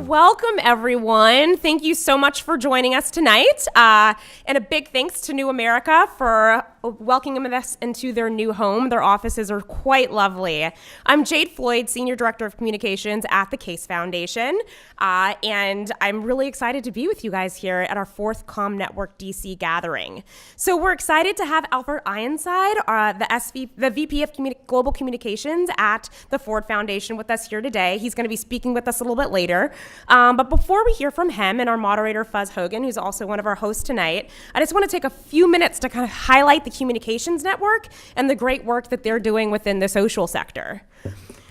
Welcome, everyone. Thank you so much for joining us tonight. And a big thanks to New America for welcoming us into their new home. Their offices are quite lovely. I'm Jade Floyd, Senior Director of Communications at the Case Foundation. And I'm really excited to be with you guys here at our fourth ComNetworkDC gathering. So we're excited to have Alfred Ironside, the VP of Global Communications at the Ford Foundation with us here today. He's going to be speaking with us a little bit later. But before we hear from him and our moderator, Fuzz Hogan, who's also one of our hosts tonight, I just want to take a few minutes to kind of highlight the Communications Network and the great work that they're doing within the social sector.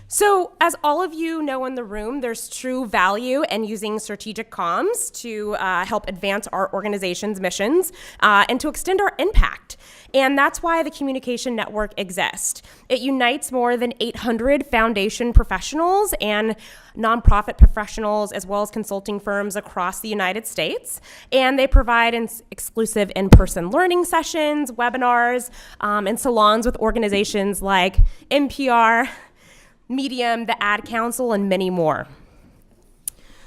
So, as all of you know in the room, there's true value in using strategic comms to help advance our organization's missions and to extend our impact. And that's why the Communication Network exists. It unites more than 800 foundation professionals and nonprofit professionals, as well as consulting firms across the United States. And they provide exclusive in-person learning sessions, webinars, and salons with organizations like NPR, Medium, the Ad Council, and many more.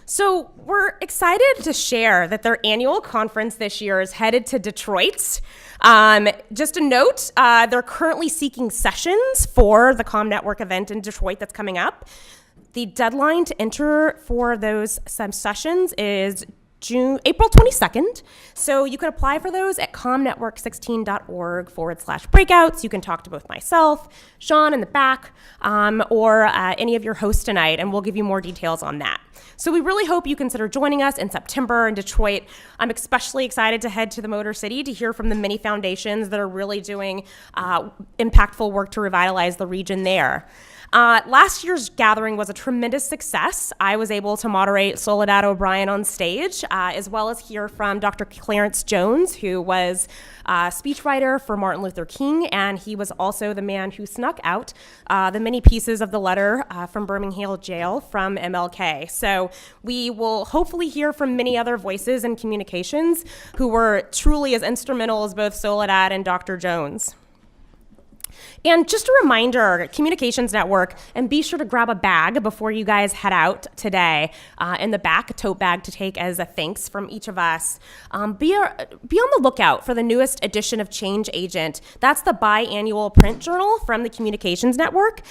So we're excited to share that their annual conference this year is headed to Detroit. Just a note, they're currently seeking sessions for the ComNetwork event in Detroit that's coming up. The deadline to enter for those sessions is April 22nd. So you can apply for those at comnetwork16.org/breakouts. You can talk to both myself, Sean in the back, or any of your hosts tonight, and we'll give you more details on that. So we really hope you consider joining us in September in Detroit. I'm especially excited to head to the Motor City to hear from the many foundations that are really doing impactful work to revitalize the region there. Last year's gathering was a tremendous success. I was able to moderate Soledad O'Brien on stage, as well as hear from Dr. Clarence Jones, who was a speechwriter for Martin Luther King, and he was also the man who snuck out the many pieces of the letter from Birmingham jail from MLK. So we will hopefully hear from many other voices in communications who were truly as instrumental as both Soledad and Dr. Jones. And just a reminder, Communications Network, and be sure to grab a bag before you guys head out today. In the back, a tote bag to take as a thanks from each of us. Be on the lookout for the newest edition of Change Agent. That's the biannual print journal from the Communications Network.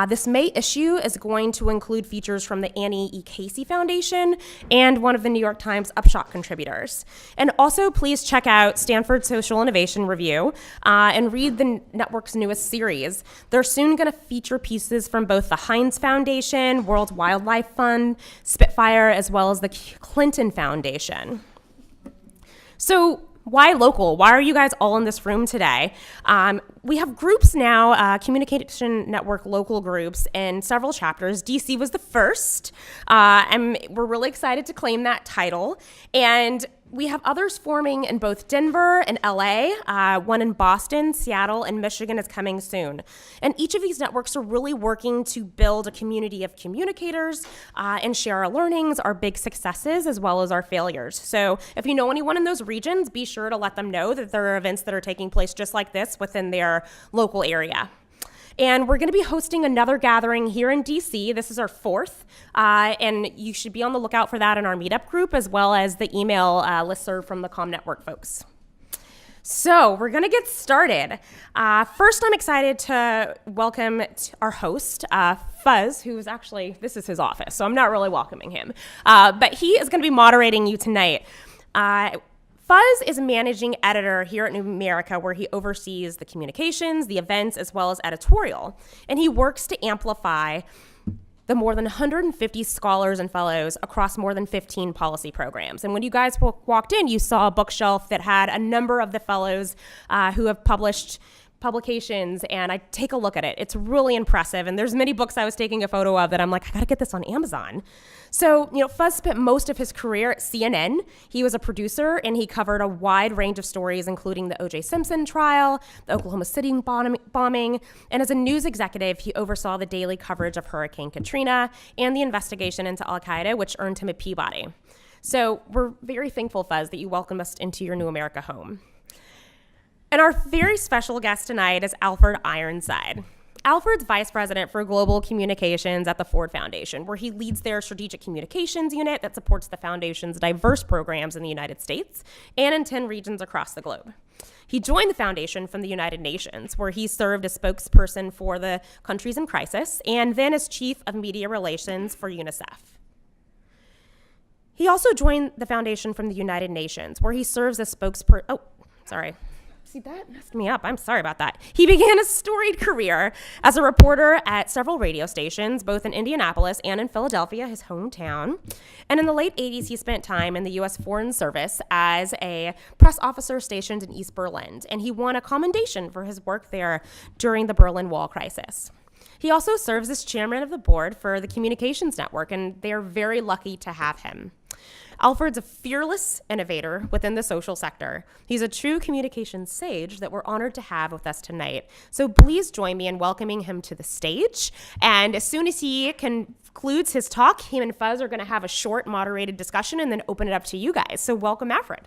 This May issue is going to include features from the Annie E. Casey Foundation and one of the New York Times Upshot contributors. And also, please check out Stanford Social Innovation Review and read the network's newest series. They're soon going to feature pieces from both the Heinz Foundation, World Wildlife Fund, Spitfire, as well as the Clinton Foundation. So why local? Why are you guys all in this room today? We have groups now, Communication Network local groups in several chapters. DC was the first, and we're really excited to claim that title. And we have others forming in both Denver and LA, one in Boston, Seattle, and Michigan is coming soon. And each of these networks are really working to build a community of communicators and share our learnings, our big successes, as well as our failures. So if you know anyone in those regions, be sure to let them know that there are events that are taking place just like this within their local area. And we're going to be hosting another gathering here in DC. This is our fourth, and you should be on the lookout for that in our meetup group, as well as the email listserv from the ComNetwork folks. So we're going to get started. First, I'm excited to welcome our host, Fuzz, who is actually, this is his office, so I'm not really welcoming him. But he is going to be moderating you tonight. Fuzz is a managing editor here at New America, where he oversees the communications, the events, as well as editorial. And he works to amplify the more than 150 scholars and fellows across more than 15 policy programs. And when you guys walked in, you saw a bookshelf that had a number of the fellows who have published publications, and I take a look at it. It's really impressive, and there's many books I was taking a photo of that I'm like, I gotta get this on Amazon. So, Fuzz spent most of his career at CNN. He was a producer, and he covered a wide range of stories, including the O.J. Simpson trial, the Oklahoma City bombing, and as a news executive, he oversaw the daily coverage of Hurricane Katrina and the investigation into Al-Qaeda, which earned him a Peabody. So we're very thankful, Fuzz, that you welcomed us into your New America home. And our very special guest tonight is Alfred Ironside. Alfred's vice president for global communications at the Ford Foundation, where he leads their strategic communications unit that supports the foundation's diverse programs in the United States and in 10 regions across the globe. He joined the foundation from the United Nations, where he served as spokesperson for the countries in crisis and then as chief of media relations for UNICEF. He also joined the foundation from the United Nations, where he serves as spokesperson. See, that messed me up. I'm sorry about that. He began a storied career as a reporter at several radio stations, both in Indianapolis and in Philadelphia, his hometown. And in the late 80s, he spent time in the U.S. Foreign Service as a press officer stationed in East Berlin, and he won a commendation for his work there during the Berlin Wall crisis. He also serves as chairman of the board for the Communications Network, and they are very lucky to have him. Alfred's a fearless innovator within the social sector. He's a true communications sage that we're honored to have with us tonight. So please join me in welcoming him to the stage. And as soon as he concludes his talk, him and Fuzz are going to have a short moderated discussion and then open it up to you guys. So welcome, Alfred.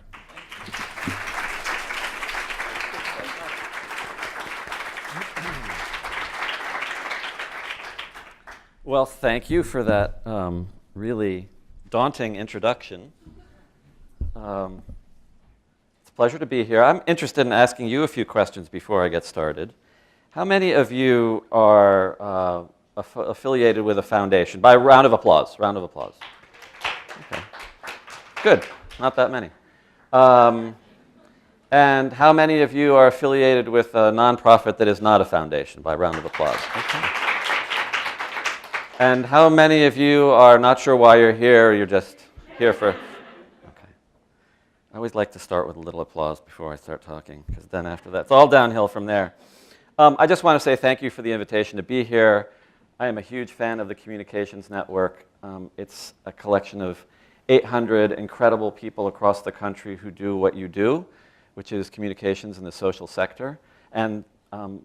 Well, thank you for that really daunting introduction. It's a pleasure to be here. I'm interested in asking you a few questions before I get started. How many of you are affiliated with a foundation? By round of applause. Round of applause. Okay. Good. Not that many. And how many of you are affiliated with a nonprofit that is not a foundation? By round of applause. Okay. And how many of you are not sure why you're here, or you're just here for... Okay. I always like to start with a little applause before I start talking, because then after that, it's all downhill from there. I just want to say thank you for the invitation to be here. I am a huge fan of the Communications Network. It's a collection of 800 incredible people across the country who do what you do, which is communications in the social sector. And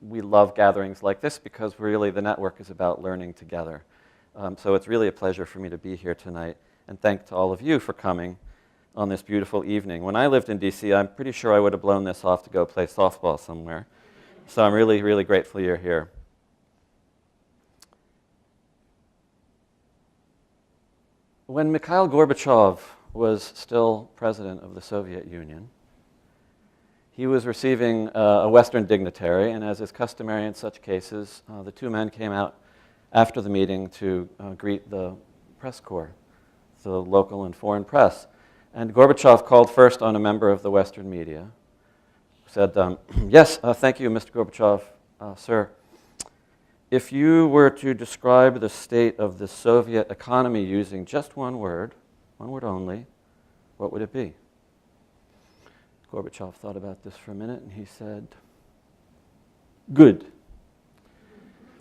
we love gatherings like this because really the network is about learning together. So it's really a pleasure for me to be here tonight, and thanks to all of you for coming on this beautiful evening. When I lived in DC, I'm pretty sure I would have blown this off to go play softball somewhere. So I'm really, really grateful you're here. When Mikhail Gorbachev was still president of the Soviet Union, he was receiving a Western dignitary, and as is customary in such cases, the two men came out after the meeting to greet the press corps, the local and foreign press. And Gorbachev called first on a member of the Western media, said, yes, thank you, Mr. Gorbachev, sir. If you were to describe the state of the Soviet economy using just one word only, what would it be? Gorbachev thought about this for a minute, and he said, good.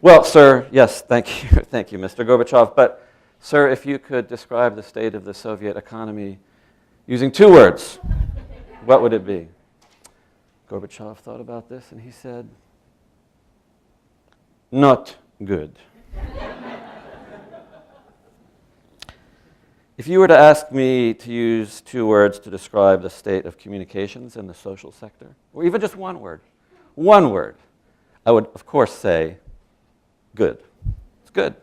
Well, sir, yes, thank you, Mr. Gorbachev. But, sir, if you could describe the state of the Soviet economy using two words, what would it be? Gorbachev thought about this, and he said, not good. If you were to ask me to use two words to describe the state of communications in the social sector, or even just one word, I would, of course, say, good. It's good.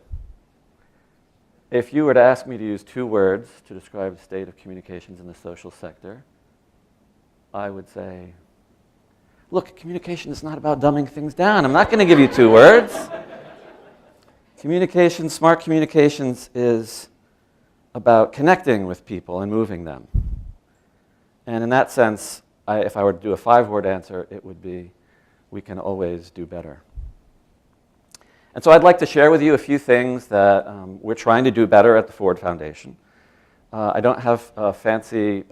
If you were to ask me to use two words to describe the state of communications in the social sector, I would say, look, communication is not about dumbing things down. I'm not going to give you two words. Communications, smart communications is about connecting with people and moving them. And in that sense, if I were to do a 5-word answer, it would be, we can always do better. And so I'd like to share with you a few things that we're trying to do better at the Ford Foundation. I don't have fancy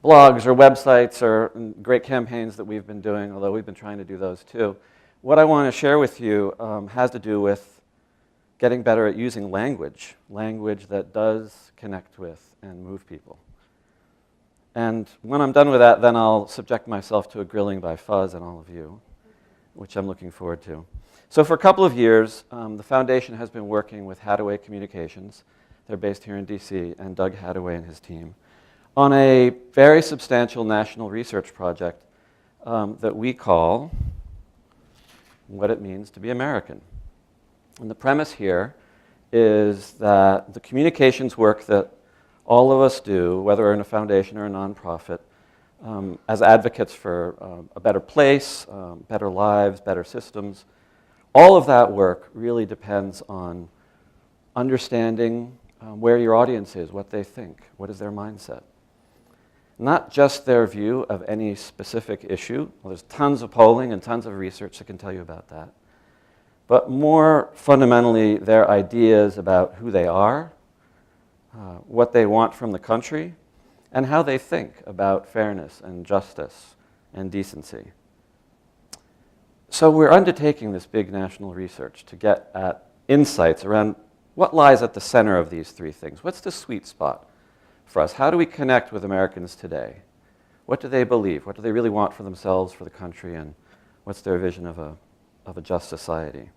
blogs or websites or great campaigns that we've been doing, although we've been trying to do those too. What I want to share with you has to do with getting better at using language that does connect with and move people. And when I'm done with that, then I'll subject myself to a grilling by Fuzz and all of you, which I'm looking forward to. So for a couple of years, the foundation has been working with Hadaway Communications. They're based here in DC, and Doug Hadaway and his team, on a very substantial national research project that we call what it means to be American. And the premise here is that the communications work that all of us do, whether we're in a foundation or a nonprofit, as advocates for a better place, better lives, better systems, all of that work really depends on understanding where your audience is, what they think, what is their mindset. Not just their view of any specific issue. Well, there's tons of polling and tons of research that can tell you about that. But more fundamentally, their ideas about who they are, what they want from the country, and how they think about fairness and justice and decency. So we're undertaking this big national research to get at insights around what lies at the center of these three things. What's the sweet spot for us? How do we connect with Americans today? What do they believe? What do they really want for themselves, for the country, and what's their vision of a just society?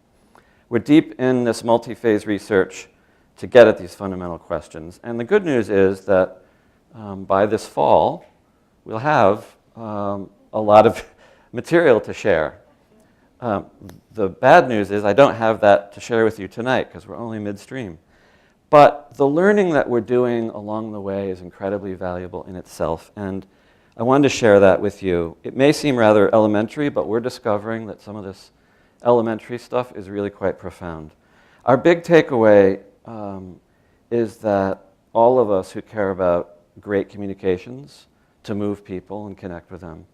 We're deep in this multi-phase research to get at these fundamental questions. And the good news is that by this fall, we'll have a lot of material to share. The bad news is I don't have that to share with you tonight because we're only midstream. But the learning that we're doing along the way is incredibly valuable in itself. And I wanted to share that with you. It may seem rather elementary, but we're discovering that some of this elementary stuff is really quite profound. Our big takeaway is that all of us who care about great communications to move people and connect with them,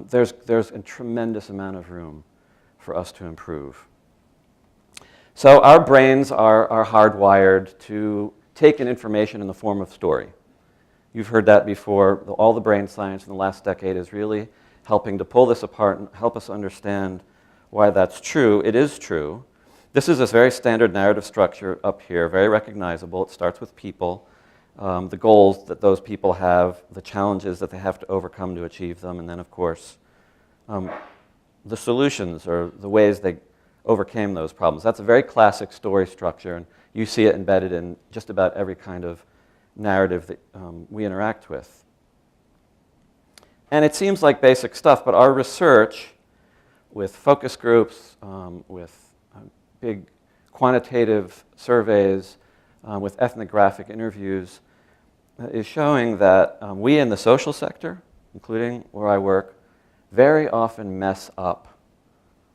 there's a tremendous amount of room for us to improve. So our brains are hardwired to take in information in the form of story. You've heard that before. All the brain science in the last decade is really helping to pull this apart and help us understand why that's true. It is true. This is this very standard narrative structure up here, very recognizable. It starts with people, the goals that those people have, the challenges that they have to overcome to achieve them, and then, of course, the solutions or the ways they overcame those problems. That's a very classic story structure, and you see it embedded in just about every kind of narrative that we interact with. And it seems like basic stuff, but our research with focus groups, with big quantitative surveys, with ethnographic interviews, is showing that we in the social sector, including where I work, very often mess up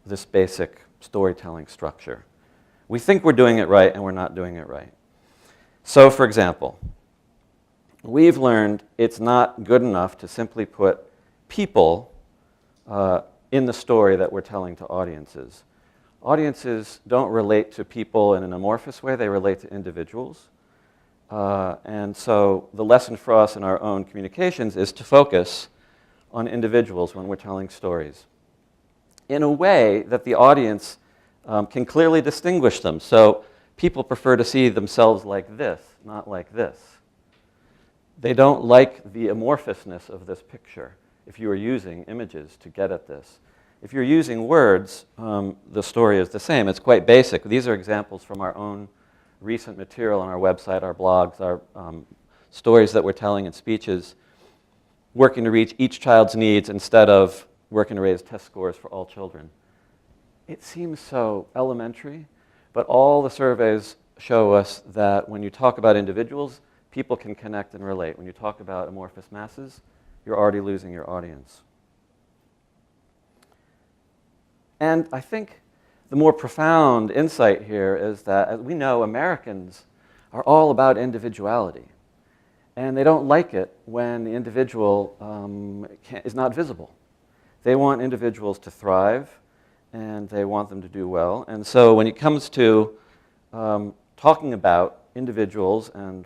this basic storytelling structure. We think we're doing it right, and we're not doing it right. So, for example, we've learned it's not good enough to simply put people in the story that we're telling to audiences. Audiences don't relate to people in an amorphous way, they relate to individuals. And so the lesson for us in our own communications is to focus on individuals when we're telling stories in a way that the audience can clearly distinguish them. So people prefer to see themselves like this, not like this. They don't like the amorphousness of this picture if you are using images to get at this. If you're using words, the story is the same. It's quite basic. These are examples from our own recent material on our website, our blogs, our stories that we're telling in speeches, working to reach each child's needs instead of working to raise test scores for all children. It seems so elementary, but all the surveys show us that when you talk about individuals, people can connect and relate. When you talk about amorphous masses, you're already losing your audience. And I think the more profound insight here is that, as we know, Americans are all about individuality. And they don't like it when the individual is not visible. They want individuals to thrive, and they want them to do well. And so when it comes to talking about individuals and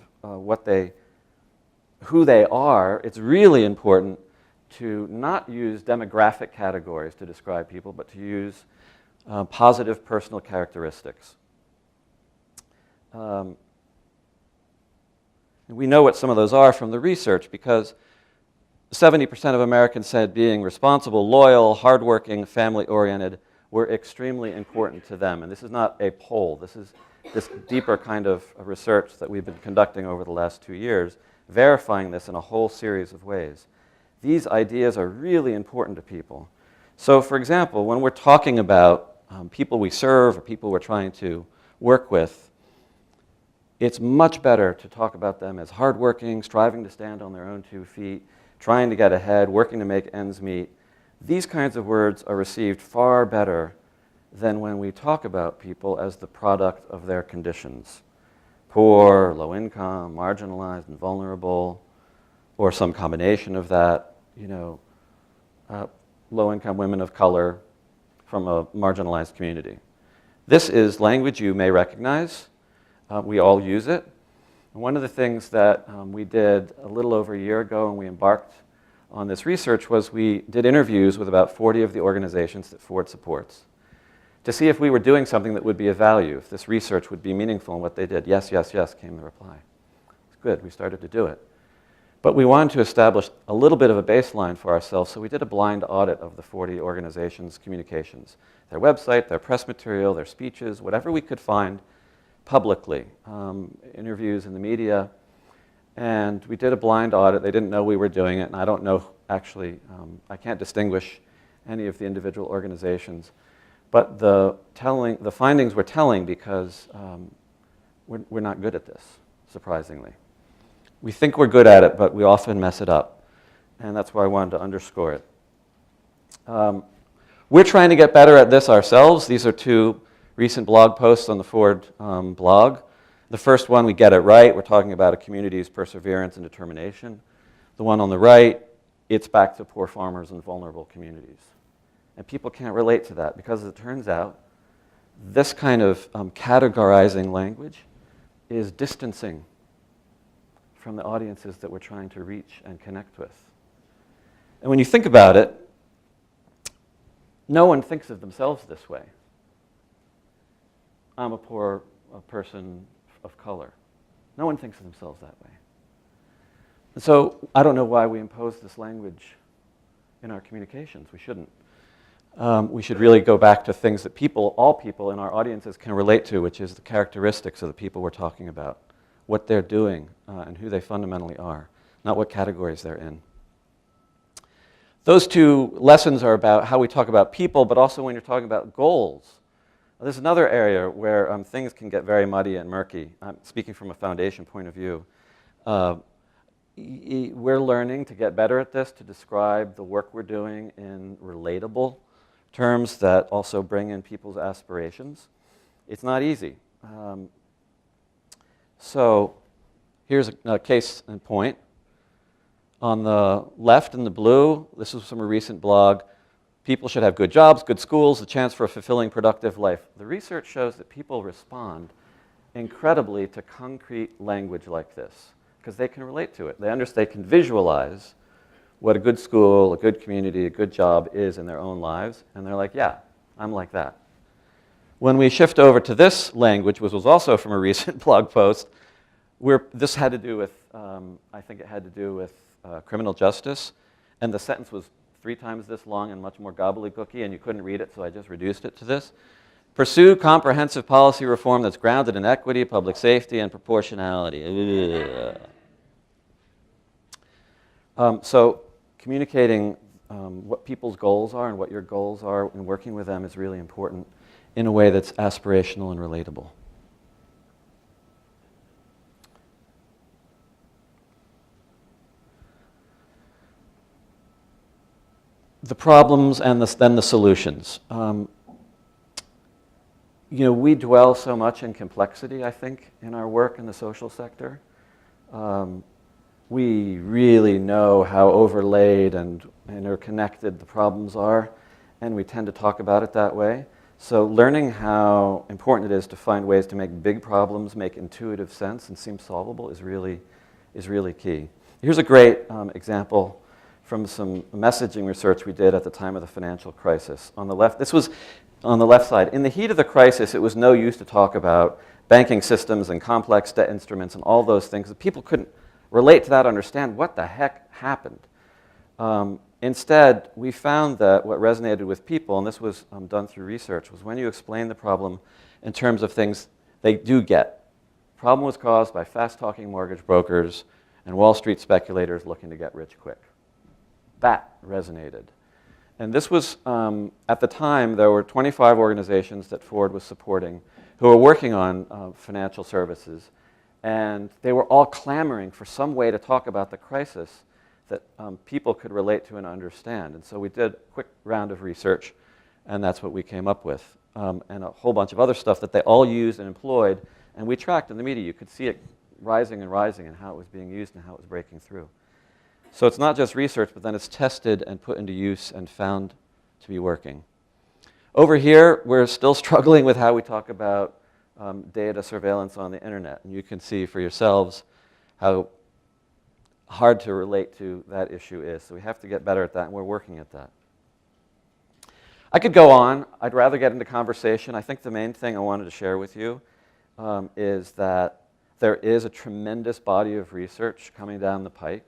who they are, it's really important to not use demographic categories to describe people, but to use positive personal characteristics. And we know what some of those are from the research, because 70% of Americans said being responsible, loyal, hardworking, family-oriented were extremely important to them. And this is not a poll. This is this deeper kind of research that we've been conducting over the last 2 years, verifying this in a whole series of ways. These ideas are really important to people. So for example, when we're talking about people we serve or people we're trying to work with, it's much better to talk about them as hardworking, striving to stand on their own 2 feet, trying to get ahead, working to make ends meet. These kinds of words are received far better than when we talk about people as the product of their conditions. Poor, low income, marginalized and vulnerable, or some combination of that, low income women of color from a marginalized community. This is language you may recognize. We all use it. And one of the things that we did a little over a year ago when we embarked on this research was we did interviews with about 40 of the organizations that Ford supports to see if we were doing something that would be of value, if this research would be meaningful in what they did. Yes, yes, yes, came the reply. It's good, we started to do it. But we wanted to establish a little bit of a baseline for ourselves, so we did a blind audit of the 40 organizations' communications, their website, their press material, their speeches, whatever we could find publicly, interviews in the media. And we did a blind audit. They didn't know we were doing it, and I don't know, actually, I can't distinguish any of the individual organizations. But the findings were telling because we're not good at this, surprisingly. We think we're good at it, but we often mess it up. And that's why I wanted to underscore it. We're trying to get better at this ourselves. These are 2 recent blog posts on the Ford blog. The first one, we get it right. We're talking about a community's perseverance and determination. The one on the right, it's back to poor farmers and vulnerable communities. And people can't relate to that because, as it turns out, this kind of categorizing language is distancing from the audiences that we're trying to reach and connect with. And when you think about it, no one thinks of themselves this way. I'm a poor person of color. No one thinks of themselves that way. And so I don't know why we impose this language in our communications. We shouldn't. We should really go back to things that all people in our audiences can relate to, which is the characteristics of the people we're talking about, what they're doing, and who they fundamentally are, not what categories they're in. Those 2 lessons are about how we talk about people, but also when you're talking about goals. There's another area where things can get very muddy and murky. I'm speaking from a foundation point of view. We're learning to get better at this, to describe the work we're doing in relatable terms that also bring in people's aspirations. It's not easy. So here's a case in point. On the left in the blue, this is from a recent blog, people should have good jobs, good schools, the chance for a fulfilling, productive life. The research shows that people respond incredibly to concrete language like this because they can relate to it. They can visualize what a good school, a good community, a good job is in their own lives, and they're like, yeah, I'm like that. When we shift over to this language, which was also from a recent blog post, this had to do with, I think it had to do with criminal justice, and the sentence was 3 times this long and much more gobbledygooky, and you couldn't read it, so I just reduced it to this. Pursue comprehensive policy reform that's grounded in equity, public safety, and proportionality. So communicating what people's goals are and what your goals are and working with them is really important in a way that's aspirational and relatable. The problems and then the solutions. We dwell so much in complexity, I think, in our work in the social sector. We really know how overlaid and interconnected the problems are, and we tend to talk about it that way. So learning how important it is to find ways to make big problems make intuitive sense and seem solvable is really key. Here's a great example from some messaging research we did at the time of the financial crisis. On the left, this was on the left side. In the heat of the crisis, it was no use to talk about banking systems and complex debt instruments and all those things. People couldn't relate to that, understand what the heck happened. Instead, we found that what resonated with people, and this was done through research, was when you explain the problem in terms of things they do get. The problem was caused by fast-talking mortgage brokers and Wall Street speculators looking to get rich quick. That resonated. And this was, at the time, there were 25 organizations that Ford was supporting who were working on financial services. And they were all clamoring for some way to talk about the crisis that people could relate to and understand. And so we did a quick round of research, and that's what we came up with. And a whole bunch of other stuff that they all used and employed. And we tracked in the media. You could see it rising and rising and how it was being used and how it was breaking through. So it's not just research, but then it's tested and put into use and found to be working. Over here, we're still struggling with how we talk about data surveillance on the internet. And you can see for yourselves how hard to relate to that issue is. So we have to get better at that, and we're working at that. I could go on. I'd rather get into conversation. I think the main thing I wanted to share with you is that there is a tremendous body of research coming down the pike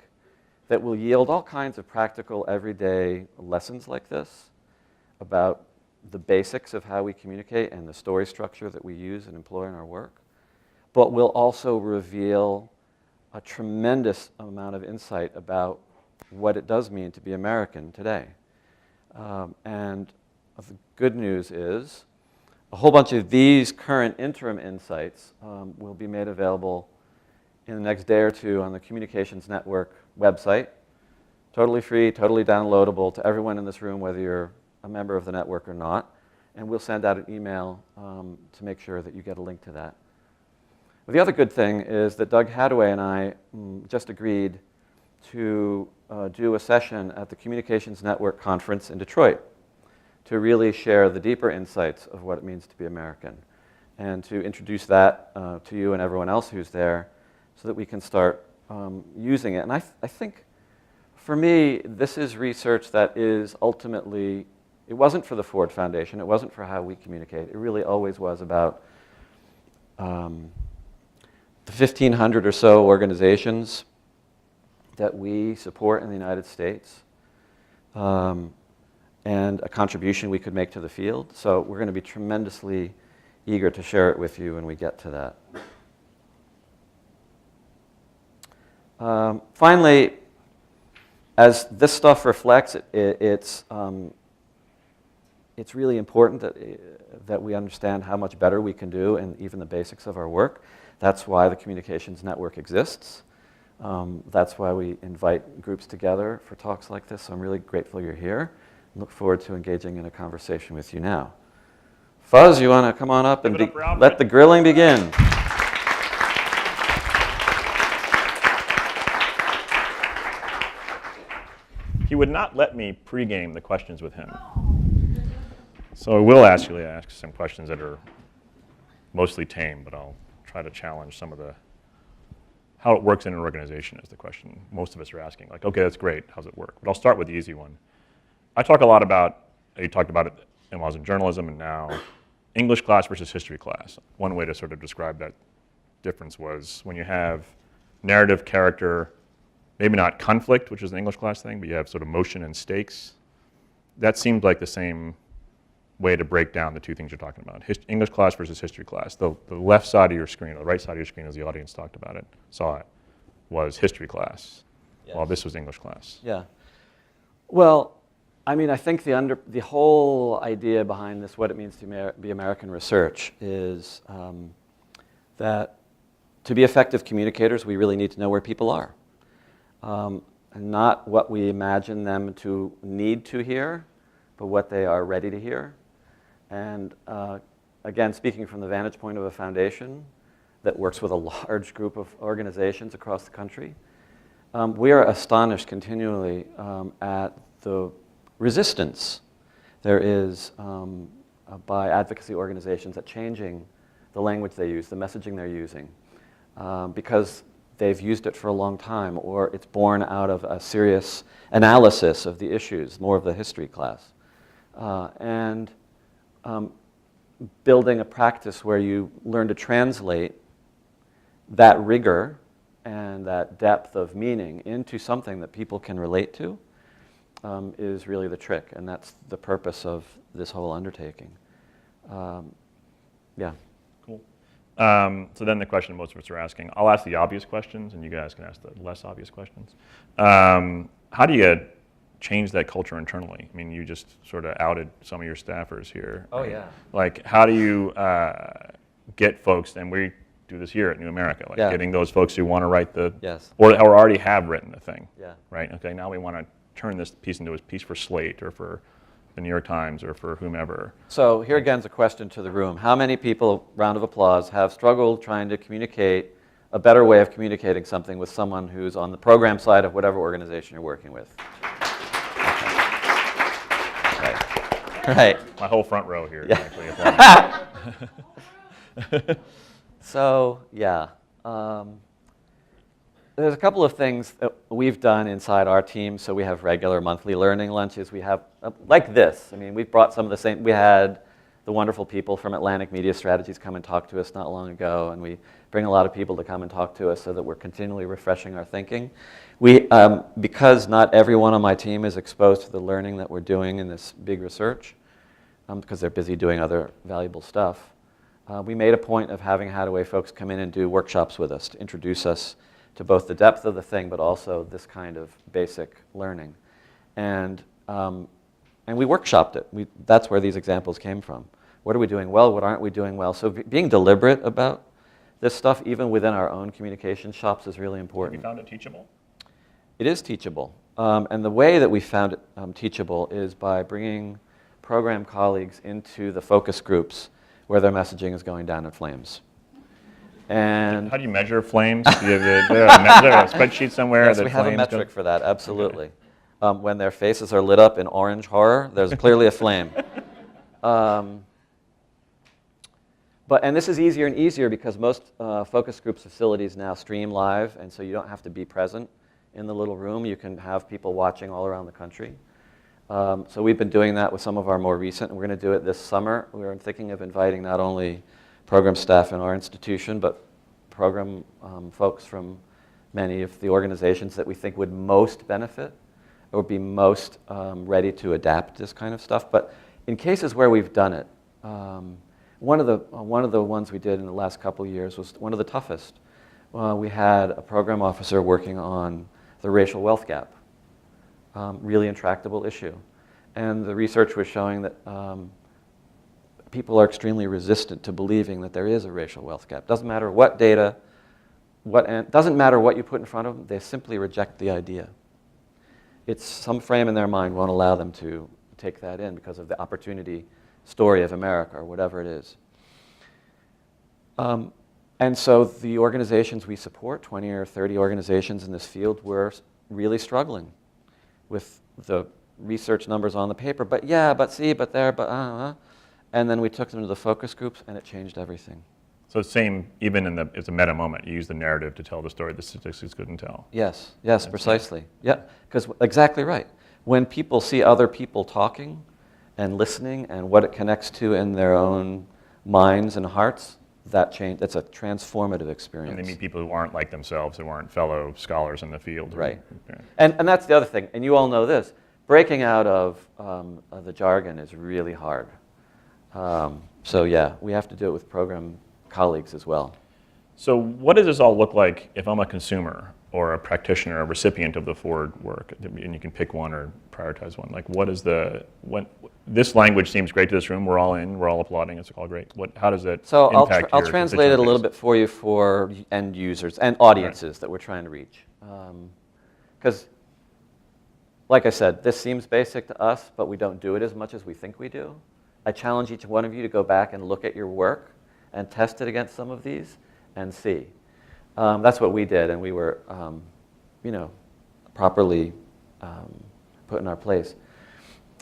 that will yield all kinds of practical, everyday lessons like this about the basics of how we communicate and the story structure that we use and employ in our work, but will also reveal a tremendous amount of insight about what it does mean to be American today. And the good news is a whole bunch of these current interim insights will be made available in the next day or two on the Communications Network website. Totally free, totally downloadable to everyone in this room, whether you're a member of the network or not. And we'll send out an email to make sure that you get a link to that. But the other good thing is that Doug Hadaway and I just agreed to do a session at the Communications Network conference in Detroit to really share the deeper insights of what it means to be American and to introduce that to you and everyone else who's there so that we can start using it. And I think, for me, this is research that is ultimately, it wasn't for the Ford Foundation, it wasn't for how we communicate. It really always was about the 1,500 or so organizations that we support in the United States and a contribution we could make to the field. So we're going to be tremendously eager to share it with you when we get to that. Finally, as this stuff reflects, it's really important that we understand how much better we can do and even the basics of our work. That's why the Communications Network exists. That's why we invite groups together for talks like this. So I'm really grateful you're here. Look forward to engaging in a conversation with you now. Fuzz, you want to come on up and let the grilling begin? He would not let me pregame the questions with him. So I will actually ask some questions that are mostly tame, but I'll try to challenge some of the, how it works in an organization is the question most of us are asking. Like, okay, that's great, how's it work? But I'll start with the easy one. I talk a lot about, you talked about it when I was in journalism and now, English class versus history class. One way to sort of describe that difference was when you have narrative, character, maybe not conflict, which is an English class thing, but you have sort of motion and stakes. That seemed like the same way to break down the two things you're talking about. English class versus history class. The left side of your screen, or the right side of your screen as the audience talked about it, saw it, was history class, yes, while this was English class. Yeah. Well, I mean, I think the whole idea behind this, what it means to be American research, is that to be effective communicators, we really need to know where people are. And not what we imagine them to need to hear, but what they are ready to hear. And again, speaking from the vantage point of a foundation that works with a large group of organizations across the country, we are astonished continually at the resistance there is by advocacy organizations at changing the language they use, the messaging they're using, because they've used it for a long time, or it's born out of a serious analysis of the issues, more of the history class. And building a practice where you learn to translate that rigor and that depth of meaning into something that people can relate to is really the trick, and that's the purpose of this whole undertaking. Yeah. Cool. So then the question most of us are asking, I'll ask the obvious questions, and you guys can ask the less obvious questions. How do you change that culture internally? I mean, you just sort of outed some of your staffers here. Oh, right? yeah. Like, how do you get folks, and we do this here at New America, like Yeah. getting those folks who want to write the, Yes. or already have written the thing, Yeah. right? Okay, now we want to turn this piece into a piece for Slate or for the New York Times or for whomever. So here again is a question to the room. How many people, round of applause, have struggled trying to communicate a better way of communicating something with someone who's on the program side of whatever organization you're working with? Okay. Right. My whole front row here is Yeah. actually applauding. So, yeah. There's a couple of things that we've done inside our team. So we have regular monthly learning lunches. We have, like this. I mean, we've brought some of the same. We had the wonderful people from Atlantic Media Strategies come and talk to us not long ago. And we bring a lot of people to come and talk to us so that we're continually refreshing our thinking. We, because not everyone on my team is exposed to the learning that we're doing in this big research, because they're busy doing other valuable stuff, we made a point of having Hadaway folks come in and do workshops with us to introduce us to both the depth of the thing, but also this kind of basic learning. And we workshopped it. That's where these examples came from. What are we doing well? What aren't we doing well? So being deliberate about this stuff, even within our own communication shops, is really Have important. you found it teachable? It is teachable. And the way that we found it teachable is by bringing program colleagues into the focus groups where their messaging is going down in flames. And How do you measure flames? Do you have a spreadsheet somewhere? yes, that we have a flames metric go- for that, absolutely. When their faces are lit up in orange horror, there's clearly a flame. And this is easier and easier because most focus groups facilities now stream live, and so you don't have to be present in the little room. You can have people watching all around the country. So we've been doing that with some of our more recent, and we're going to do it this summer. We're thinking of inviting not only program staff in our institution, but program folks from many of the organizations that we think would most benefit or be most ready to adapt this kind of stuff. But in cases where we've done it, one of the ones we did in the last couple of years was one of the toughest. We had a program officer working on the racial wealth gap, really intractable issue. And the research was showing that people are extremely resistant to believing that there is a racial wealth gap. Doesn't matter what data, doesn't matter what you put in front of them, they simply reject the idea. It's some frame in their mind won't allow them to take that in because of the opportunity story of America or whatever it is. And so the organizations we support, 20 or 30 organizations in this field, were really struggling with the research numbers on the paper. But yeah, but see, but there, but And then we took them to the focus groups, and it changed everything. So same, even in it's a meta moment, you use the narrative to tell the story the statistics couldn't tell. Yes, yes, precisely. Yeah, because exactly right. When people see other people talking and listening and what it connects to in their own minds and hearts, that's a transformative experience. And they meet people who aren't like themselves, who aren't fellow scholars in the field. Right. Yeah. And that's the other thing, and you all know this, breaking out of the jargon is really hard. So yeah, we have to do it with program colleagues as well. So what does this all look like if I'm a consumer or a practitioner, a recipient of the forward work, and you can pick one or prioritize one? Like this language seems great to this room, we're all in, we're all applauding, it's all great. How does that So impact I'll your translate it a little constituencies? bit for you for end users and audiences that we're trying to reach. Because, like I said, this seems basic to us, but we don't do it as much as we think we do. I challenge each one of you to go back and look at your work and test it against some of these and see. That's what we did, and we were, properly put in our place.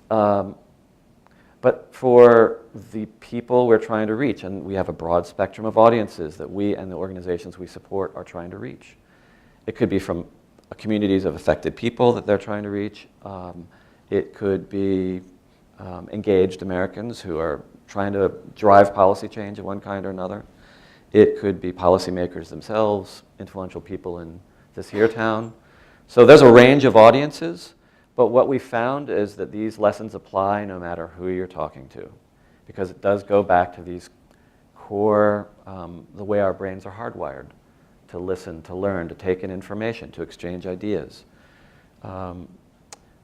But for the people we're trying to reach, and we have a broad spectrum of audiences that we and the organizations we support are trying to reach. It could be from communities of affected people that they're trying to reach. It could be engaged Americans who are trying to drive policy change of one kind or another. It could be policymakers themselves, influential people in this here town. So there's a range of audiences, but what we found is that these lessons apply no matter who you're talking to, because it does go back to these core, the way our brains are hardwired, to listen, to learn, to take in information, to exchange ideas.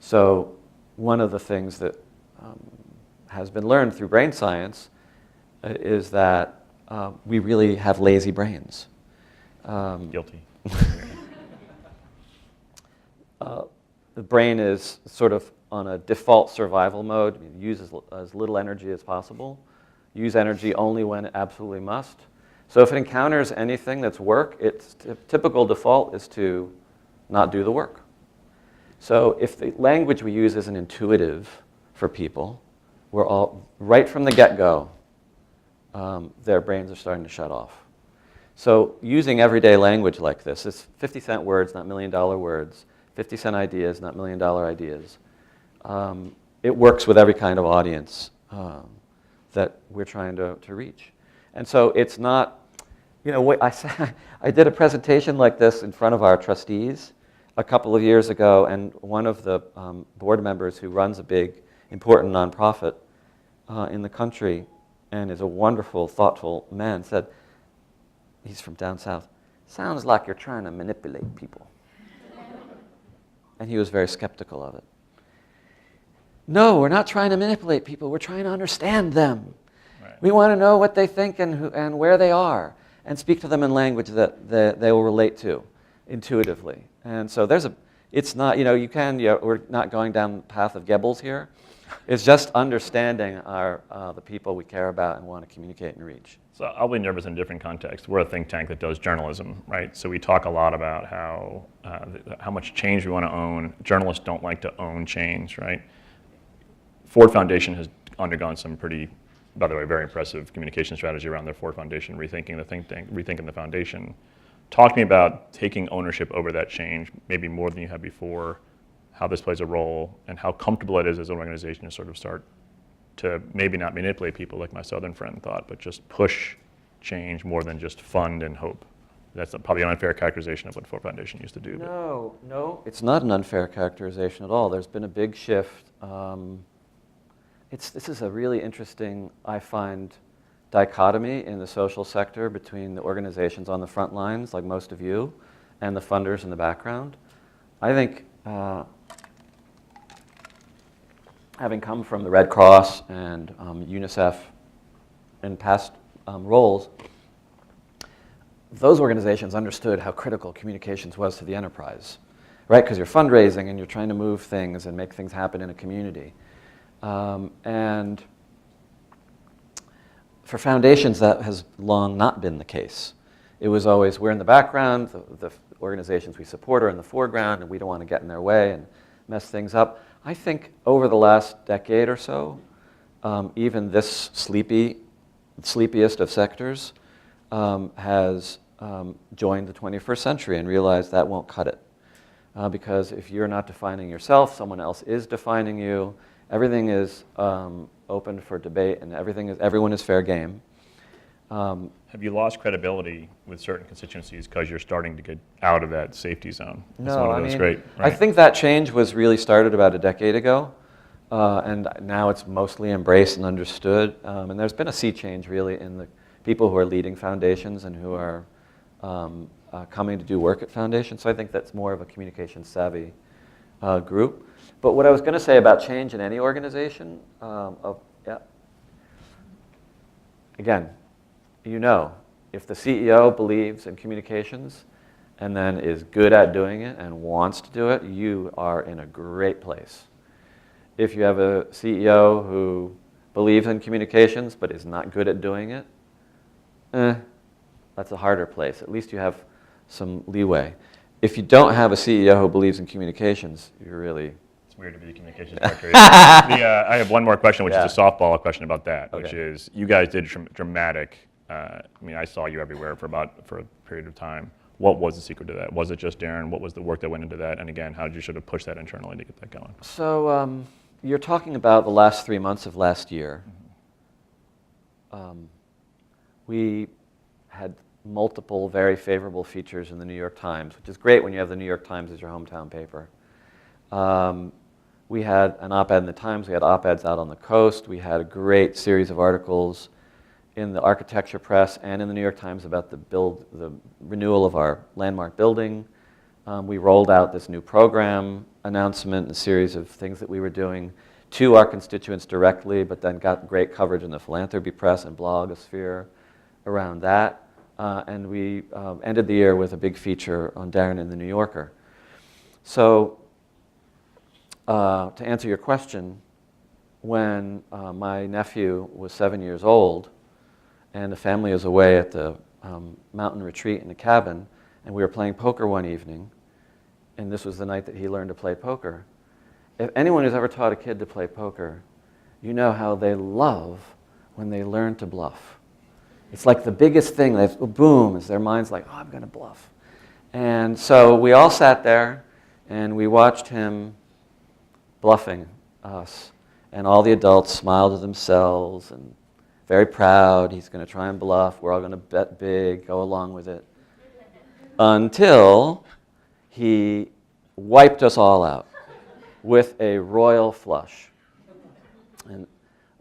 So one of the things that has been learned through brain science is that we really have lazy brains. Guilty. The brain is sort of on a default survival mode. Use as little energy as possible. Use energy only when it absolutely must. So if it encounters anything that's work, its typical default is to not do the work. So if the language we use isn't intuitive for people, we're all, right from the get-go, their brains are starting to shut off. So using everyday language like this, it's 50-cent words, not million-dollar words, 50-cent ideas, not million-dollar ideas. It works with every kind of audience that we're trying to reach. And so it's not, I did a presentation like this in front of our trustees a couple of years ago, and one of the board members who runs a big, important nonprofit in the country and is a wonderful, thoughtful man said, he's from down south, sounds like you're trying to manipulate people. And he was very skeptical of it. No, we're not trying to manipulate people. We're trying to understand them. Right. We want to know what they think and where they are, and speak to them in language that they will relate to intuitively. And so it's not, we're not going down the path of Goebbels here. It's just understanding the people we care about and want to communicate and reach. So I'll be nervous in a different context. We're a think tank that does journalism, right? So we talk a lot about how much change we want to own. Journalists don't like to own change, right? Ford Foundation has undergone some pretty, by the way, very impressive communication strategy around their Ford Foundation, rethinking the think tank, rethinking the foundation. Talk to me about taking ownership over that change, maybe more than you had before, how this plays a role, and how comfortable it is as an organization to sort of start to maybe not manipulate people like my Southern friend thought, but just push change more than just fund and hope. That's probably an unfair characterization of what Ford Foundation used to do. No, it's not an unfair characterization at all. There's been a big shift. This is a really interesting, I find, dichotomy in the social sector between the organizations on the front lines, like most of you, and the funders in the background. I think having come from the Red Cross and UNICEF in past roles, those organizations understood how critical communications was to the enterprise, right? Because you're fundraising and you're trying to move things and make things happen in a community. And for foundations, that has long not been the case. It was always, we're in the background, the organizations we support are in the foreground, and we don't want to get in their way and mess things up. I think over the last decade or so, even this sleepiest of sectors has joined the 21st century and realized that won't cut it. Because if you're not defining yourself, someone else is defining you. Everything is open for debate, and everyone is fair game. Have you lost credibility with certain constituencies because you're starting to get out of that safety zone? No, I mean, right? I think that change was really started about a decade ago, and now it's mostly embraced and understood. And there's been a sea change, really, in the people who are leading foundations and who are coming to do work at foundations. So I think that's more of a communication savvy group. But what I was going to say about change in any organization, again, if the CEO believes in communications and then is good at doing it and wants to do it, you are in a great place. If you have a CEO who believes in communications but is not good at doing it, that's a harder place. At least you have some leeway. If you don't have a CEO who believes in communications, you're really... It's weird to be the communications director. I have one more question, which is a softball question about that, which is, you guys did dramatic. I saw you everywhere for a period of time. What was the secret to that? Was it just Darren? What was the work that went into that? And again, how did you sort of push that internally to get that going? So you're talking about the last 3 months of last year. We had multiple very favorable features in the New York Times, which is great when you have the New York Times as your hometown paper. We had an op-ed in the Times. We had op-eds out on the coast. We had a great series of articles in the architecture press and in the New York Times about the renewal of our landmark building. We rolled out this new program announcement, a series of things that we were doing to our constituents directly, but then got great coverage in the philanthropy press and blogosphere around that. And we ended the year with a big feature on Darren in the New Yorker. So to answer your question, when my nephew was 7 years old and the family was away at the mountain retreat in the cabin, and we were playing poker one evening, and this was the night that he learned to play poker. If anyone who's ever taught a kid to play poker, you know how they love when they learn to bluff. It's like the biggest thing, boom, is their mind's like, oh, I'm going to bluff. And so we all sat there, and we watched him bluffing us. And all the adults smiled to themselves, and very proud. He's going to try and bluff. We're all going to bet big, go along with it. Until he wiped us all out with a royal flush. And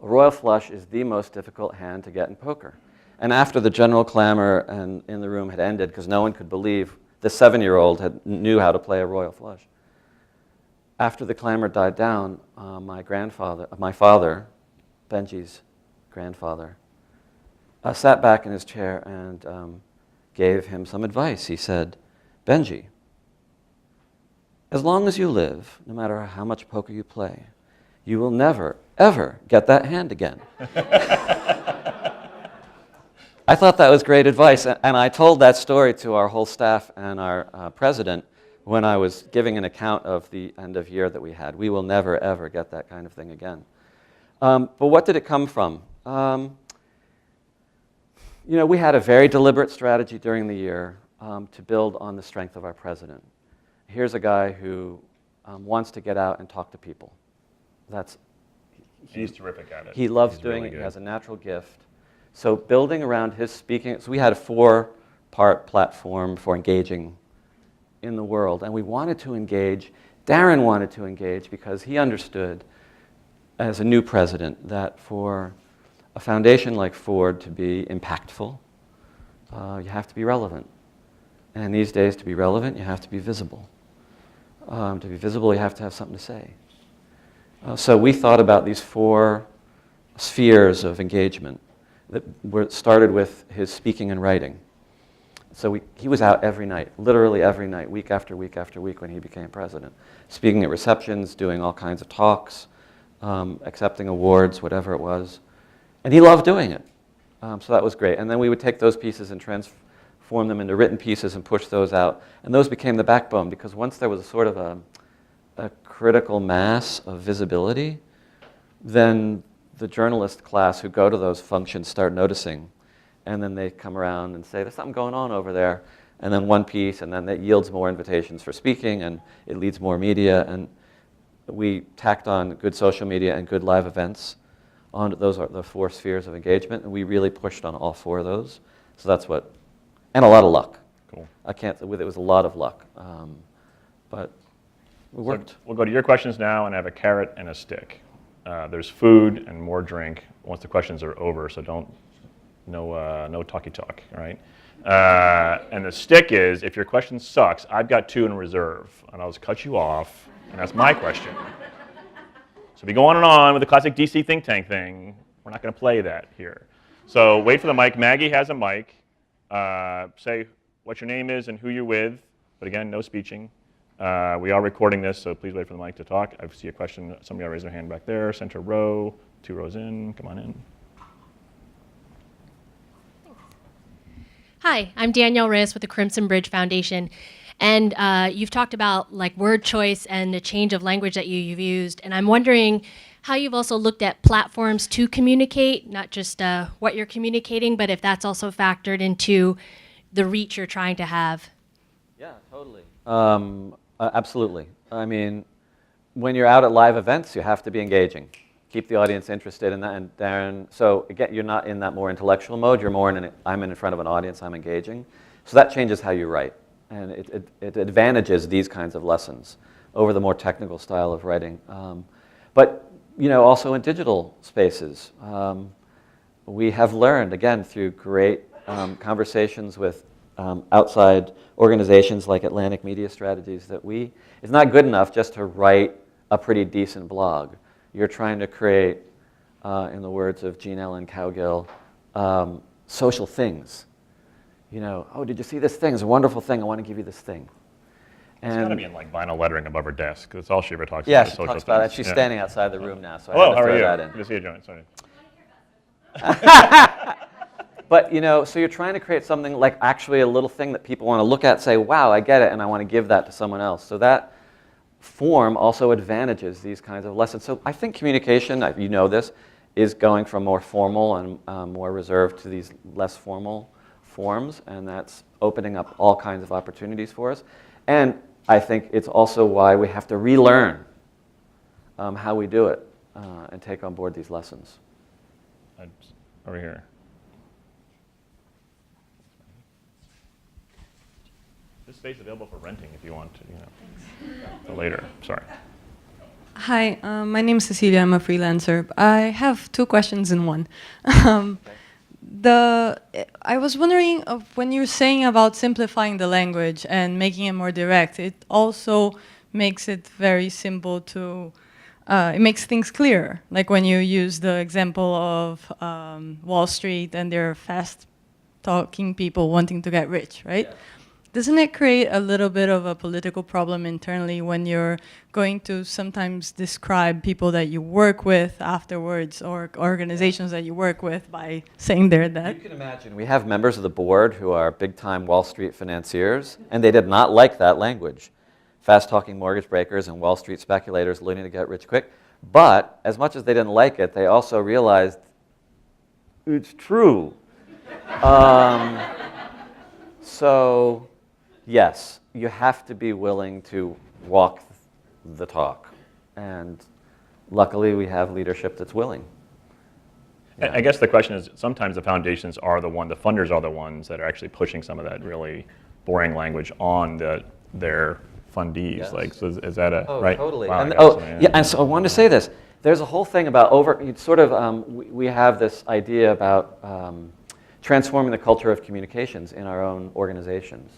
a royal flush is the most difficult hand to get in poker. And after the general clamor in the room had ended, because no one could believe the 7-year-old knew how to play a royal flush, after the clamor died down, my father, Benji's grandfather, sat back in his chair and gave him some advice. He said, Benji, as long as you live, no matter how much poker you play, you will never, ever get that hand again. I thought that was great advice, and I told that story to our whole staff and our president when I was giving an account of the end of year that we had. We will never, ever get that kind of thing again. But what did it come from? We had a very deliberate strategy during the year to build on the strength of our president. Here's a guy who wants to get out and talk to people. He's terrific at it. He loves doing really it. good. He has a natural gift. So building around his speaking, so we had a 4-part platform for engaging in the world, and we wanted to engage. Darren wanted to engage because he understood as a new president that for a foundation like Ford to be impactful, you have to be relevant. And these days, to be relevant, you have to be visible. To be visible, you have to have something to say. So we thought about these 4 spheres of engagement that started with his speaking and writing. So he was out every night, literally every night, week after week after week when he became president, speaking at receptions, doing all kinds of talks, accepting awards, whatever it was. And he loved doing it. So that was great. And then we would take those pieces and transform them into written pieces and push those out. And those became the backbone, because once there was a sort of a critical mass of visibility, then the journalist class who go to those functions start noticing. And then they come around and say, there's something going on over there. And then one piece, and then that yields more invitations for speaking, and it leads more media. And we tacked on good social media and good live events. Those are the 4 spheres of engagement, and we really pushed on all 4 of those. So that's what, and a lot of luck. Cool. It was a lot of luck, but it worked. So we'll go to your questions now, and I have a carrot and a stick. There's food and more drink once the questions are over, so no talky talk, all right? And the stick is, if your question sucks, I've got 2 in reserve, and I'll just cut you off, and that's my question. So we go on and on with the classic DC think tank thing. We're not going to play that here. So wait for the mic. Maggie has a mic. Say what your name is and who you're with, but again, no speeching. We are recording this, so please wait for the mic to talk. I see a question. Somebody raise their hand back there. Center row, 2 rows in. Come on in. Hi, I'm Danielle Reyes with the Crimson Bridge Foundation. And you've talked about like word choice and the change of language that you've used. And I'm wondering how you've also looked at platforms to communicate, not just what you're communicating, but if that's also factored into the reach you're trying to have. Yeah, totally. Absolutely. I mean, when you're out at live events, you have to be engaging. Keep the audience interested in that. And Darren, so again, you're not in that more intellectual mode. You're more I'm in front of an audience. I'm engaging. So that changes how you write, and it advantages these kinds of lessons over the more technical style of writing. But also in digital spaces, we have learned again through great conversations with outside organizations like Atlantic Media Strategies that it's not good enough just to write a pretty decent blog. You're trying to create, in the words of Jean Ellen Cowgill, social things. You know, oh, did you see this thing? It's a wonderful thing. I want to give you this thing. It's got to be in like vinyl lettering above her desk. That's all she ever talks yeah, about. she talks about it. She's standing outside the room now, so I Hello, had to how throw are you? that in. Good to see you, John. Sorry. But, you know, so you're trying to create something like actually a little thing that people want to look at, say, wow, I get it, and I want to give that to someone else. So that form also advantages these kinds of lessons. So I think communication, you know this, is going from more formal and more reserved to these less formal forms, and that's opening up all kinds of opportunities for us. And I think it's also why we have to relearn how we do it and take on board these lessons. Over here. This space is available for renting if you want to, for later. Sorry. Hi, my name is Cecilia. I'm a freelancer. I have two questions in one. I was wondering when you're saying about simplifying the language and making it more direct, it also makes it very simple to, it makes things clearer. Like when you use the example of Wall Street and their fast-talking people wanting to get rich, right? Yeah. Doesn't it create a little bit of a political problem internally when you're going to sometimes describe people that you work with afterwards or organizations that you work with by saying they're that? You can imagine we have members of the board who are big-time Wall Street financiers, and they did not like that language. Fast-talking mortgage brokers and Wall Street speculators looking to get rich quick. But as much as they didn't like it, they also realized it's true. So yes, you have to be willing to walk the talk. And luckily, we have leadership that's willing. Yeah. I guess the question is, sometimes the foundations are the funders are the ones that are actually pushing some of that really boring language on their fundees. Yes. Like, so is that a, oh, right? Totally. Wow, And, yeah, and so I wanted to say this. There's a whole thing about we have this idea about transforming the culture of communications in our own organizations.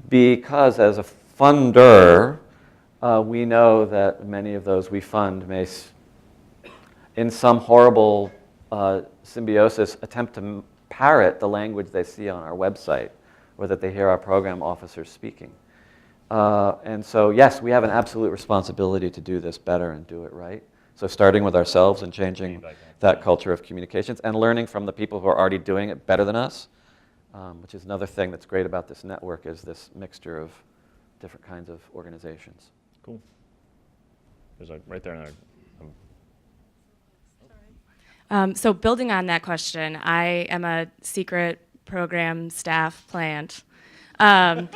Because as a funder, we know that many of those we fund may, in some horrible symbiosis, attempt to parrot the language they see on our website or that they hear our program officers speaking. And so, yes, we have an absolute responsibility to do this better and do it right. So starting with ourselves and changing that culture of communications and learning from the people who are already doing it better than us. Which is another thing that's great about this network is this mixture of different kinds of organizations. Cool. There's right there. So building on that question, I am a secret program staff plant. I'm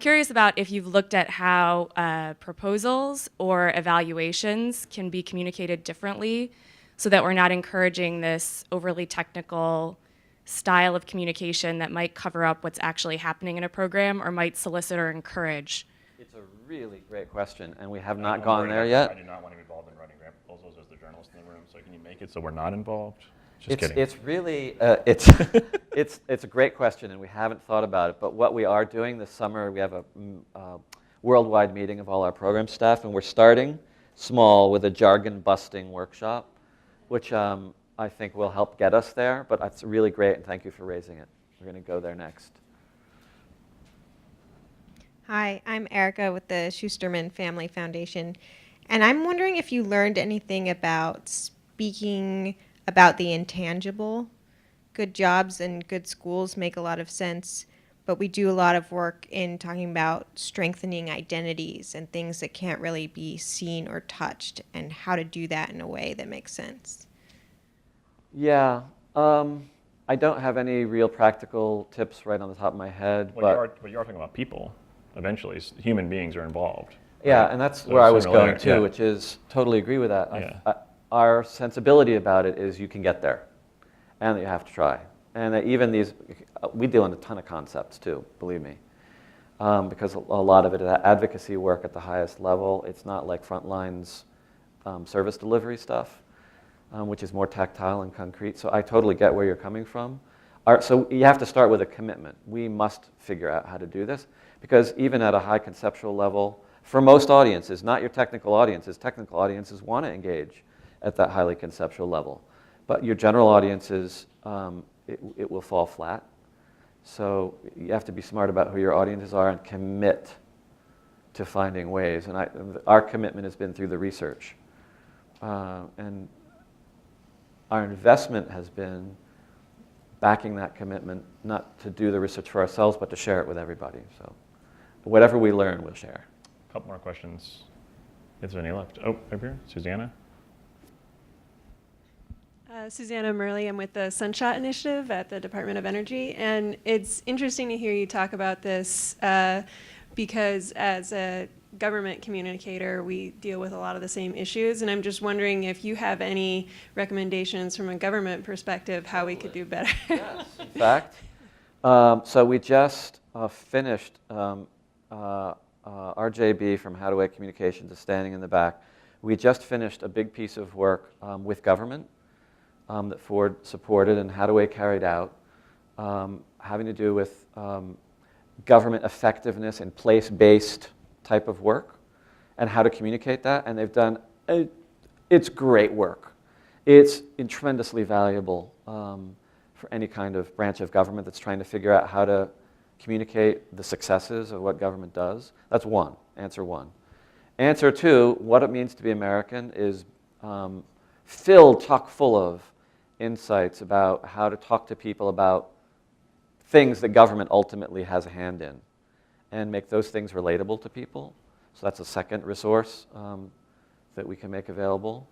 curious about if you've looked at how proposals or evaluations can be communicated differently so that we're not encouraging this overly technical style of communication that might cover up what's actually happening in a program or might solicit or encourage. It's a really great question, and we have not gone there yet. I do not want to be involved in writing grant proposals as the journalist in the room, so can you make it so we're not involved? Just kidding. It's really, it's a great question, and we haven't thought about it, but what we are doing this summer, we have a worldwide meeting of all our program staff, and we're starting small with a jargon-busting workshop, which I think will help get us there, but it's really great, and thank you for raising it. We're going to go there next. Hi, I'm Erica with the Schusterman Family Foundation, and I'm wondering if you learned anything about speaking about the intangible. Good jobs and good schools make a lot of sense, but we do a lot of work in talking about strengthening identities and things that can't really be seen or touched, and how to do that in a way that makes sense. Yeah, I don't have any real practical tips right on the top of my head. But you are talking about people. Eventually, human beings are involved. Yeah, right? and that's So where I was going there, too, yeah. which is totally agree with that. Yeah. Our sensibility about it is you can get there, and that you have to try. And that even these, we deal in a ton of concepts too, believe me. Because a lot of it is advocacy work at the highest level. It's not like Frontline's service delivery stuff. Which is more tactile and concrete. So I totally get where you're coming from. So you have to start with a commitment. We must figure out how to do this, because even at a high conceptual level, for most audiences, not your technical audiences want to engage at that highly conceptual level. But your general audiences, it will fall flat. So you have to be smart about who your audiences are and commit to finding ways. And our commitment has been through the research. And our investment has been backing that commitment, not to do the research for ourselves, but to share it with everybody. So whatever we learn, we'll share. A couple more questions. Is there any left? Oh, over here, Susanna. Susanna Murley. I'm with the Sunshot Initiative at the Department of Energy. And it's interesting to hear you talk about this because as a government communicator, we deal with a lot of the same issues. And I'm just wondering if you have any recommendations from a government perspective how we could do better. Yes, in fact. So we just finished RJB from How to Wake Communications is standing in the back. We just finished a big piece of work with government that Ford supported and How to Wake carried out, having to do with government effectiveness and place-based type of work and how to communicate that. And they've done, it's great work. It's tremendously valuable for any kind of branch of government that's trying to figure out how to communicate the successes of what government does. That's one, answer one. Answer two, what it means to be American is chock full of insights about how to talk to people about things that government ultimately has a hand in and make those things relatable to people. So that's a second resource that we can make available.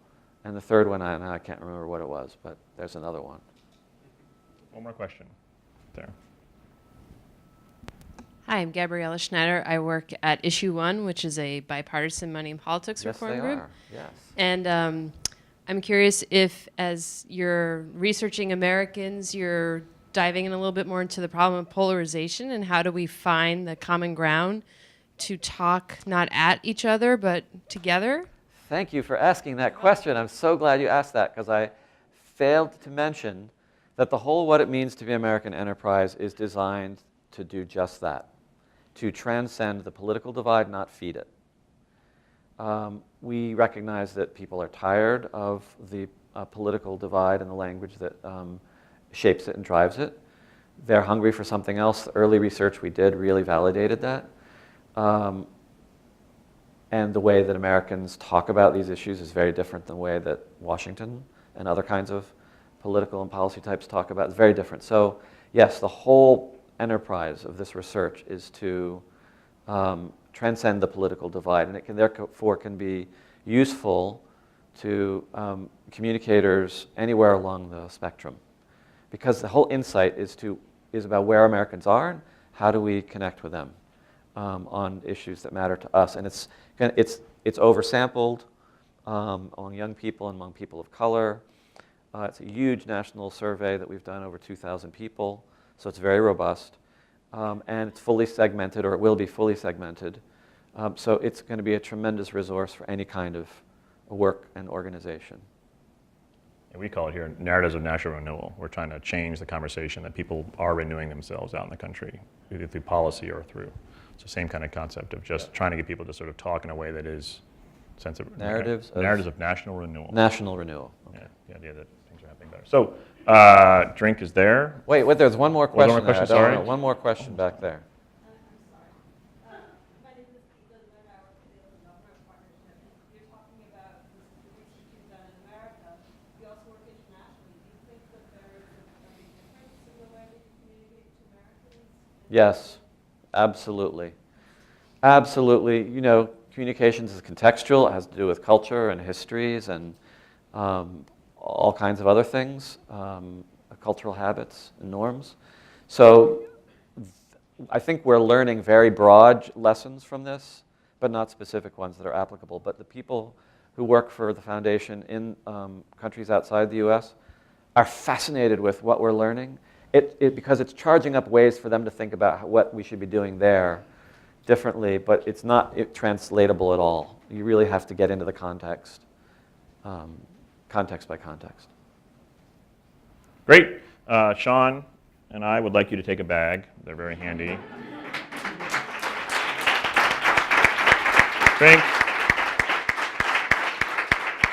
And the third one, I can't remember what it was, but there's another one. One more question. There. Hi, I'm Gabriella Schneider. I work at Issue One, which is a bipartisan money and politics reform group. Yes. And I'm curious if, as you're researching Americans, you're diving in a little bit more into the problem of polarization and how do we find the common ground to talk not at each other, but together? Thank you for asking that question. I'm so glad you asked that, because I failed to mention that the whole What It Means to Be American enterprise is designed to do just that, to transcend the political divide, not feed it. We recognize that people are tired of the political divide and the language that shapes it and drives it. They're hungry for something else. The early research we did really validated that. And the way that Americans talk about these issues is very different than the way that Washington and other kinds of political and policy types talk about it. It's very different. So yes, the whole enterprise of this research is to transcend the political divide, and it can therefore can be useful to communicators anywhere along the spectrum, because the whole insight is about where Americans are and how do we connect with them on issues that matter to us. And it's oversampled among young people and among people of color. It's a huge national survey that we've done, over 2,000 people, so it's very robust. And it's fully segmented, or it will be fully segmented. So it's going to be a tremendous resource for any kind of work and organization. And we call it here narratives of national renewal. We're trying to change the conversation that people are renewing themselves out in the country, either through policy or through. It's the same kind of concept of just trying to get people to sort of talk in a way that is sensitive. Narratives of national renewal. National renewal. Okay. Yeah, the idea that things are happening better. So, drink is there. Wait, there's one more question. Sorry. One more question back there. Yes, absolutely. Absolutely. You know, communications is contextual. It has to do with culture and histories and all kinds of other things, cultural habits and norms. So I think we're learning very broad lessons from this, but not specific ones that are applicable. But the people who work for the foundation in countries outside the US are fascinated with what we're learning. Because it's charging up ways for them to think about what we should be doing there differently, but it's not translatable at all. You really have to get into the context, context by context. Great. Sean and I would like you to take a bag. They're very handy. Drink.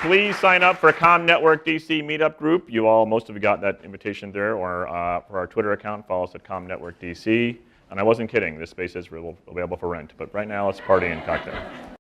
Please sign up for a ComNetworkDC meetup group. You all, most of you got that invitation there, or for our Twitter account, follow us at ComNetworkDC. And I wasn't kidding, this space is available for rent. But right now, let's party and cocktail.